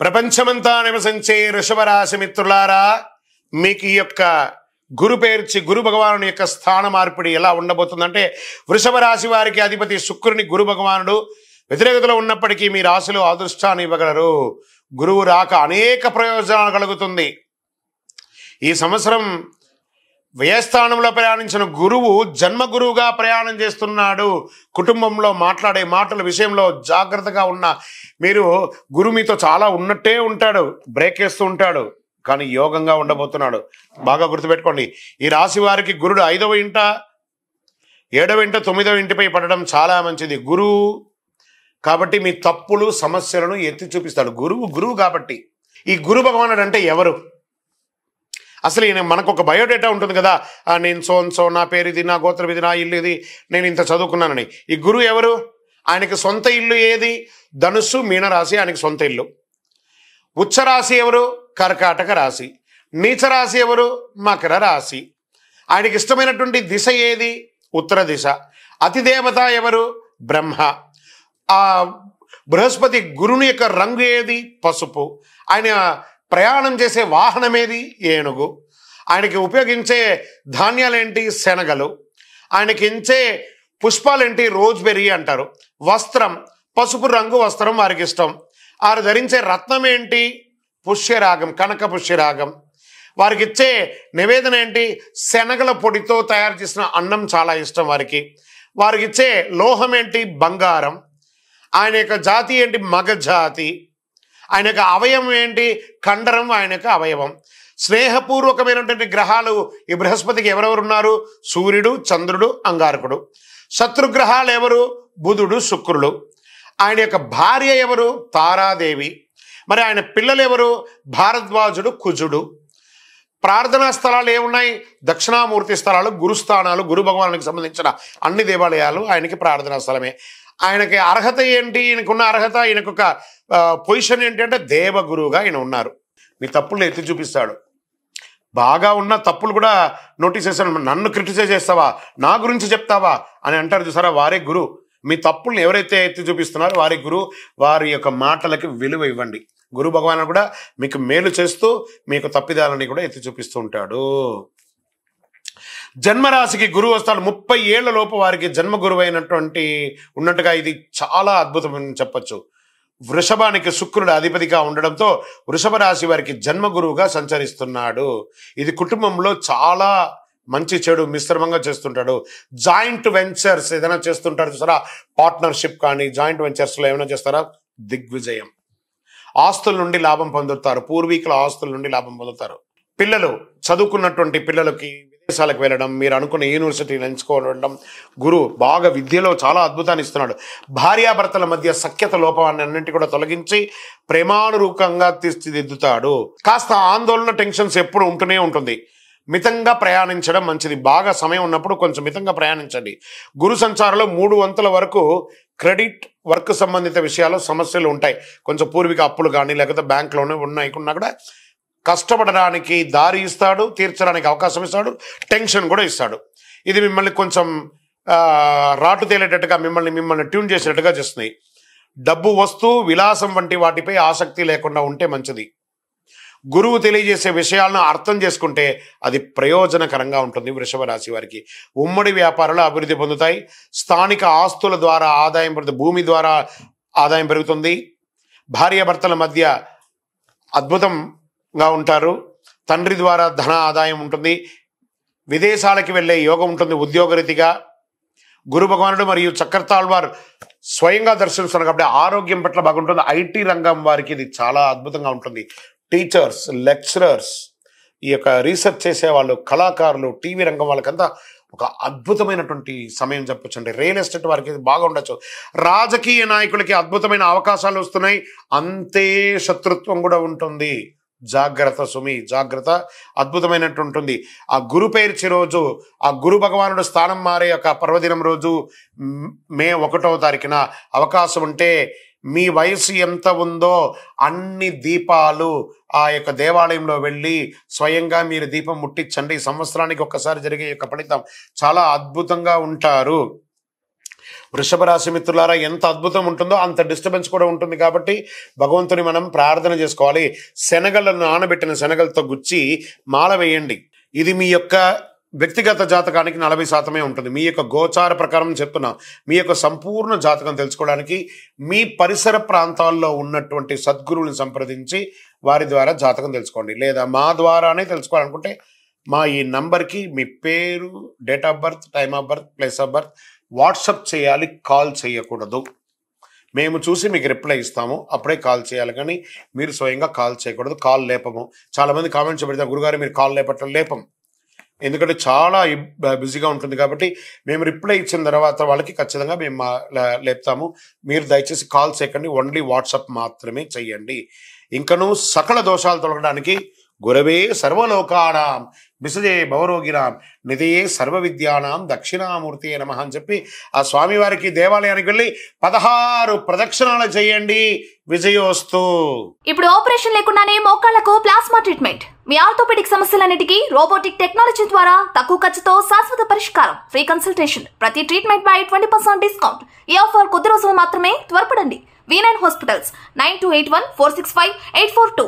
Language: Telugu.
ప్రపంచమంతా నివసించే వృషభ రాశి మిత్రులారా, మీకు ఈ యొక్క గురు పేర్చి గురు భగవానుని యొక్క స్థాన మార్పిడి ఎలా ఉండబోతుందంటే, వృషభ రాశి వారికి అధిపతి శుక్రుని గురు భగవానుడు వ్యతిరేకతలో ఉన్నప్పటికీ మీ రాశిలో అదృష్టాన్ని ఇవ్వగలరు. గురువు రాక అనేక ప్రయోజనాలు కలుగుతుంది. ఈ సంవత్సరం వ్యయస్థానంలో ప్రయాణించిన గురువు జన్మ గురువుగా ప్రయాణం చేస్తున్నాడు. కుటుంబంలో మాట్లాడే మాటల విషయంలో జాగ్రత్తగా ఉన్న మీరు, గురువు మీతో చాలా ఉన్నట్టే ఉంటాడు, బ్రేక్ వేస్తూ ఉంటాడు, కానీ యోగంగా ఉండబోతున్నాడు. బాగా గుర్తుపెట్టుకోండి, ఈ రాశి వారికి గురుడు 5వ ఇంట, 7వ ఇంట, 9వ ఇంటిపై పడడం చాలా మంచిది. గురువు కాబట్టి మీ తప్పులు సమస్యలను ఎత్తి చూపిస్తాడు. గురువు కాబట్టి. ఈ గురు భగవానుడు అంటే ఎవరు? అసలు ఈయన మనకు ఒక బయోడేటా ఉంటుంది కదా, నేను సో నా పేరు ఇది, నా గోత్రం ఇది, నా ఇల్లు ఇది, నేను ఇంత చదువుకున్నానని. ఈ గురువు ఎవరు? ఆయనకి సొంత ఇల్లు ఏది? ధనుస్సు, మీనరాశి ఆయనకి సొంత ఇల్లు. ఉచ్చ రాశి ఎవరు? కర్కాటక రాశి. నీచ రాశి ఎవరు? మకర రాశి. ఆయనకి ఇష్టమైనటువంటి దిశ ఏది? ఉత్తర దిశ. అతిదేవత ఎవరు? బ్రహ్మ. ఆ బృహస్పతి గురుని యొక్క రంగు ఏది? పసుపు. ఆయన ప్రయాణం చేసే వాహనం ఏది? ఏనుగు. ఆయనకి ఉపయోగించే ధాన్యాలేంటి? శనగలు. ఆయనకి ఇచ్చే పుష్పాలేంటి? రోజ్బెర్రీ అంటారు. వస్త్రం పసుపు రంగు వస్త్రం వారికి ఇష్టం. వారు ధరించే రత్నం ఏంటి? పుష్యరాగం, కనక పుష్యరాగం. వారికి ఇచ్చే నివేదన ఏంటి? శనగల పొడితో తయారు చేసిన అన్నం చాలా ఇష్టం వారికి. వారికి ఇచ్చే లోహం ఏంటి? బంగారం. ఆయన యొక్క జాతి ఏంటి? మగ జాతి. ఆయన యొక్క అవయవం ఏంటి? కండరం ఆయన యొక్క అవయవం. స్నేహపూర్వకమైనటువంటి గ్రహాలు ఈ బృహస్పతికి ఎవరెవరు ఉన్నారు? సూర్యుడు, చంద్రుడు, అంగారకుడు. శత్రుగ్రహాలు ఎవరు? బుధుడు, శుక్రుడు. ఆయన యొక్క భార్య ఎవరు? తారాదేవి. మరి ఆయన పిల్లలు ఎవరు? భారద్వాజుడు, కుజుడు. ప్రార్థనా స్థలాలు ఏమున్నాయి? దక్షిణామూర్తి స్థలాలు, గురుస్థానాలు. గురు భగవానునికి సంబంధించిన అన్ని దేవాలయాలు ఆయనకి ప్రార్థనా స్థలమే. ఆయనకి అర్హత ఏంటి? ఈయనకున్న అర్హత, ఈయనకొక పొజిషన్ ఏంటి అంటే దేవగురువుగా ఈయన ఉన్నారు. మీ తప్పులు ఎత్తి చూపిస్తాడు. బాగా ఉన్న తప్పులు కూడా నోటీస్ చేస్తాను. నన్ను క్రిటిసైజ్ చేస్తావా, నా గురించి చెప్తావా అని అంటారు చూసారా, వారే గురువు. మీ తప్పుల్ని ఎవరైతే ఎత్తి చూపిస్తున్నారో వారి గురువు. వారి యొక్క మాటలకి విలువ ఇవ్వండి. గురు భగవాను కూడా మీకు మేలు చేస్తూ మీకు తప్పిదాలని కూడా ఎత్తి చూపిస్తూ ఉంటాడు. జన్మరాశికి గురువు వస్తాడు. 30 ఏళ్ల లోపు వారికి జన్మ గురువు అయినటువంటి ఉన్నట్టుగా ఇది చాలా అద్భుతమని చెప్పచ్చు. వృషభానికి శుక్రుడు అధిపతిగా ఉండడంతో వృషభ రాశి వారికి జన్మ గురువుగా సంచరిస్తున్నాడు. ఇది కుటుంబంలో చాలా మంచి చెడు మిశ్రమంగా చేస్తుంటాడు. జాయింట్ వెంచర్స్ ఏదైనా చేస్తుంటారు చూసారా, పార్ట్నర్షిప్ కానీ జాయింట్ వెంచర్స్లో ఏమైనా చేస్తారా, దిగ్విజయం. ఆస్తుల నుండి లాభం పొందుతారు. పూర్వీకుల ఆస్తుల నుండి లాభం పొందుతారు. పిల్లలు చదువుకున్నటువంటి పిల్లలకి విదేశాలకు వెళ్ళడం, మీరు అనుకున్న యూనివర్సిటీని ఎంచుకోవడం, గురువు బాగా విద్యలో చాలా అద్భుతాన్ని ఇస్తున్నాడు. భార్యాభర్తల మధ్య సఖ్యత లోపాన్ని అన్నింటి కూడా తొలగించి ప్రేమానురూపంగా తీర్చిదిద్దుతాడు. కాస్త ఆందోళన, టెన్షన్స్ ఎప్పుడు ఉంటూనే ఉంటుంది. మితంగా ప్రయాణించడం మంచిది. బాగా సమయం ఉన్నప్పుడు కొంచెం మితంగా ప్రయాణించండి. గురు సంచారంలో 3 వంతుల వరకు క్రెడిట్ వర్క్ సంబంధిత విషయాల్లో సమస్యలు ఉంటాయి. కొంచెం పూర్వీక అప్పులు కానీ లేకపోతే బ్యాంకులోనే ఉన్నా కూడా కష్టపడడానికి దారి ఇస్తాడు, తీర్చడానికి అవకాశం ఇస్తాడు, టెన్షన్ కూడా ఇస్తాడు. ఇది మిమ్మల్ని కొంచెం రాటు తేలేటట్టుగా మిమ్మల్ని ట్యూన్ చేసేటట్టుగా చేస్తుంది. డబ్బు, వస్తువు, విలాసం వంటి వాటిపై ఆసక్తి లేకుండా ఉంటే మంచిది. గురువు తెలియజేసే విషయాలను అర్థం చేసుకుంటే అది ప్రయోజనకరంగా ఉంటుంది. వృషభ రాశి వారికి ఉమ్మడి వ్యాపారాలు అభివృద్ధి పొందుతాయి. స్థానిక ఆస్తుల ద్వారా ఆదాయం పెరుగుతుంది. భూమి ద్వారా ఆదాయం పెరుగుతుంది. భార్యాభర్తల మధ్య అద్భుతంగా ఉంటారు. తండ్రి ద్వారా ధన ఆదాయం ఉంటుంది. విదేశాలకి వెళ్ళే యోగం ఉంటుంది ఉద్యోగరీతిగా. గురు భగవానుడు మరియు చక్రతాళ్వార్ స్వయంగా దర్శిస్తున్నారు కాబట్టి ఆరోగ్యం పట్ల బాగుంటుంది. ఐటీ రంగం వారికి ఇది చాలా అద్భుతంగా ఉంటుంది. టీచర్స్, లెక్చరర్స్, ఈ యొక్క రీసెర్చ్ చేసేవాళ్ళు, కళాకారులు, టీవీ రంగం వాళ్ళకంతా ఒక అద్భుతమైనటువంటి సమయం చెప్పొచ్చు అండి. రియల్ ఎస్టేట్ వారికి బాగా ఉండొచ్చు. రాజకీయ నాయకులకి అద్భుతమైన అవకాశాలు వస్తున్నాయి. అంతే శత్రుత్వం కూడా ఉంటుంది. జాగ్రత్త సుమి, జాగ్రత్త. అద్భుతమైనట్టు ఉంటుంది. ఆ గురు పేర్చి రోజు, ఆ గురు భగవానుడు స్థానం మారే యొక్క పర్వదినం రోజు మే 1వ తారీఖున అవకాశం ఉంటే మీ వయసు ఎంత ఉందో అన్ని దీపాలు ఆ యొక్క దేవాలయంలో వెళ్ళి స్వయంగా మీరు దీపం ముట్టించండి. సంవత్సరానికి ఒక్కసారి జరిగే యొక్క ఫలితం చాలా అద్భుతంగా ఉంటారు. వృషభ రాశి మిత్రులారా, ఎంత అద్భుతం ఉంటుందో అంత డిస్టర్బెన్స్ కూడా ఉంటుంది. కాబట్టి భగవంతుని మనం ప్రార్థన చేసుకోవాలి. శనగలను నానబెట్టిన శనగలతో గుచ్చి మాల వేయండి. ఇది మీ యొక్క వ్యక్తిగత జాతకానికి 40% ఉంటుంది. మీ యొక్క గోచార ప్రకారం చెప్తున్నా. మీ యొక్క సంపూర్ణ జాతకం తెలుసుకోవడానికి మీ పరిసర ప్రాంతాల్లో ఉన్నటువంటి సద్గురువుని సంప్రదించి వారి ద్వారా జాతకం తెలుసుకోండి. లేదా మా ద్వారానే తెలుసుకోవాలనుకుంటే మా ఈ నంబర్కి మీ పేరు, date of birth, time of birth, place of birth WhatsApp చేయాలి. కాల్ చేయకూడదు. మేము చూసి మీకు రిప్లై ఇస్తాము, అప్పుడే కాల్ చేయాలి. కానీ మీరు స్వయంగా కాల్ చేయకూడదు. కాల్ లేపము. చాలామంది కామెంట్స్ పెడతారు, గురుగారు మీరు కాల్ లేపటం. లేపం. ఎందుకంటే చాలా బిజీగా ఉంటుంది. కాబట్టి మేము రిప్లై ఇచ్చిన తర్వాత వాళ్ళకి ఖచ్చితంగా మేము లేపుతాము. మీరు దయచేసి కాల్ చేయకండి. ఓన్లీ వాట్సాప్ మాత్రమే చెయ్యండి. ఇంకను సకల దోషాలు తొలగడానికి గురవే సర్వలోకానాం విసజే భవరోగినాం నిధయే సర్వ విద్యానాం దక్షిణామూర్తి నమః అని చెప్పి ఆ స్వామివారికి దేవాలయానికి వెళ్ళి 16 ప్రదక్షిణాలు చేయండి. విజయోస్తు. ఇప్పుడు ఆపరేషన్ లేకుండానే మోకాళ్లకు ప్లాస్మా ట్రీట్మెంట్. మీ ఆర్థోపెడిక్ సమస్యలన్నిటికీ రోబోటిక్ టెక్నాలజీ ద్వారా తక్కువ ఖర్చుతో శాశ్వత పరిష్కారం. Free consultation. ప్రతి ట్రీట్మెంట్ పై 20% డిస్కౌంట్. ఈ ఆఫర్ కొద్ది రోజులు మాత్రమే. త్వరపడండి. V9 hospitals 9281465842.